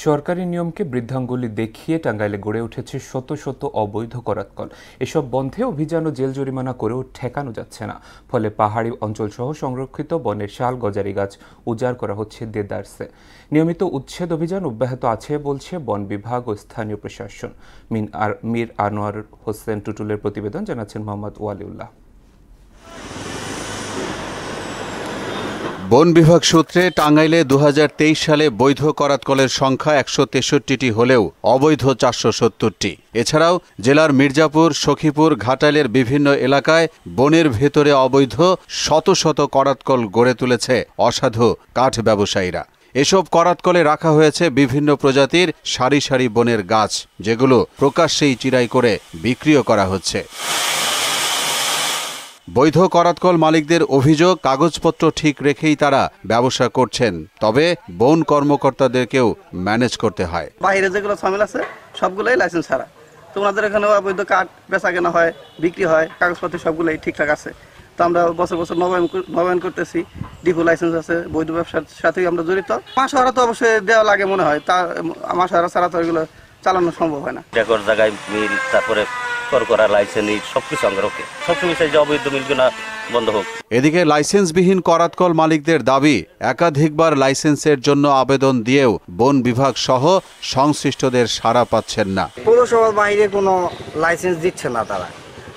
সরকারি নিয়মকে বৃদ্ধাঙ্গুলি দেখিয়ে টাঙ্গাইলে গড়ে উঠেছে শত শত অবৈধ করাতকল। এসব বন্ধে অভিযান ও জেল জরিমানা করেও ঠেকানো যাচ্ছে না। ফলে পাহাড়ি অঞ্চলসহ সংরক্ষিত বনের শাল গজারি গাছ উজাড় করা হচ্ছে দেদারসে। নিয়মিত উচ্ছেদ অভিযান অব্যাহত আছে বলছে বন বিভাগ ও স্থানীয় প্রশাসন। মীর আনোয়ার হোসেন টুটুলের প্রতিবেদন, জানাচ্ছেন মোহাম্মদ ওয়ালিউল্লাহ। বন বিভাগ সূত্রে টাঙ্গাইলে ২০২৩ সালে বৈধ করাতকলের সংখ্যা ১৬৩টি হলেও অবৈধ ৪৭০টি। এছাড়াও জেলার মির্জাপুর, সখীপুর, ঘাটাইলের বিভিন্ন এলাকায় বনের ভেতরে অবৈধ শত শত করাতকল গড়ে তুলেছে অসাধু কাঠ ব্যবসায়ীরা। এসব করাতকলে রাখা হয়েছে বিভিন্ন প্রজাতির সারি সারি বনের গাছ, যেগুলো প্রকাশ্যেই চিরাই করে বিক্রিও করা হচ্ছে। বৈধ করাতকল মালিকদের অভিযোগ, কাগজপত্র ঠিক রেখেই তারা ব্যবসা করছেন, তবে বন কর্মকর্তাদেরকেও ম্যানেজ করতে হয়। বাইরে যেগুলো সামিল আছে সবগুলোই লাইসেন্স ছাড়া। তোমাদের এখানে অবৈধ কাঠ বেচা কেনা হয়, বিক্রি হয়, কাগজপত্র সবগুলোই ঠিকঠাক আছে। তো আমরা বছর বছর নবায়ন করতেছি, ডিপো লাইসেন্স আছে, বৈধ ব্যবসার সাথেই আমরা জড়িত। মাসহারা তো অবশ্যই দেওয়া লাগে মনে হয়, তা মাসহারা ছাড়া তো এগুলো চালানো সম্ভব হয় না। রেকর্ড জায়গায় মিল, তারপরে করা লাইসেন্স, সবকিছু সংগ্রহকে সবসময় চাই যে অবৈধ মিলগুলো বন্ধ হোক। এদিকে লাইসেন্সবিহীন করাতকল মালিকদের দাবি, একাধিকবার লাইসেন্সের জন্য আবেদন দিয়েও বন বিভাগ সহ সংশ্লিষ্টদের সাড়া পাচ্ছেন না। পৌরসভার বাইরে কোনো লাইসেন্স দিচ্ছে না তারা।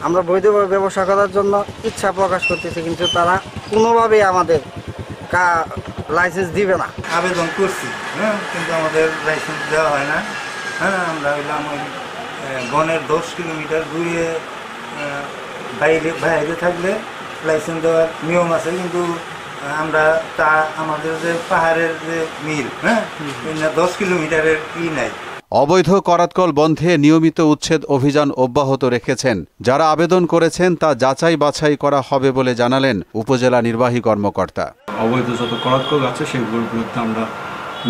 আমরা বৈধভাবে ব্যবসা করার জন্য ইচ্ছা প্রকাশ করতেছি, কিন্তু তারা কোনোভাবেই আমাদের লাইসেন্স দিবে না। আবেদন করছি, কিন্তু আমাদের লাইসেন্স দেওয়া হয় না। আমরা হইলাম বনের 10 কিলোমিটার দূরে বাইরে থাকলে লাইসেন্স দেওয়ার নিয়ম আছে, কিন্তু আমরা তা আমাদের যে পাহাড়ের যে মিল 10 কিলোমিটারের নাই। অবৈধ করাতকল বন্ধে নিয়মিত উচ্ছেদ অভিযান অব্যাহত রেখেছেন। যারা আবেদন করেছেন তা যাচাই বাছাই করা হবে বলে জানালেন উপজেলা নির্বাহী কর্মকর্তা। অবৈধ যত করাতকল আছে সেগুলোর বিরুদ্ধে আমরা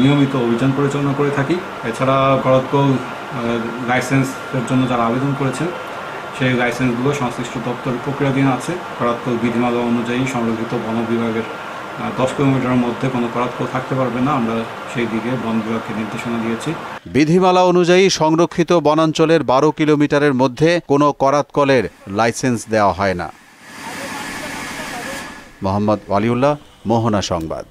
নিয়মিত অভিযান পরিচালনা করে থাকি। এছাড়া করাতকল লাইসেন্সের জন্য যারা আবেদন করেছেন সেই লাইসেন্সগুলো সংশ্লিষ্ট দপ্তরের প্রক্রিয়াধীন আছে। করাতকল বিধিমালা অনুযায়ী সংরক্ষিত বন বিভাগের 10 কিলোমিটারের মধ্যে কোনো করাতকল থাকতে পারবে না। আমরা সেই দিকে বন বিভাগকে নির্দেশনা দিয়েছি। বিধিমালা অনুযায়ী সংরক্ষিত বনাঞ্চলের 12 কিলোমিটারের মধ্যে কোনো করাতকলের লাইসেন্স দেওয়া হয় না। মোহাম্মদ ওয়ালিউল্লাহ, মোহনা সংবাদ।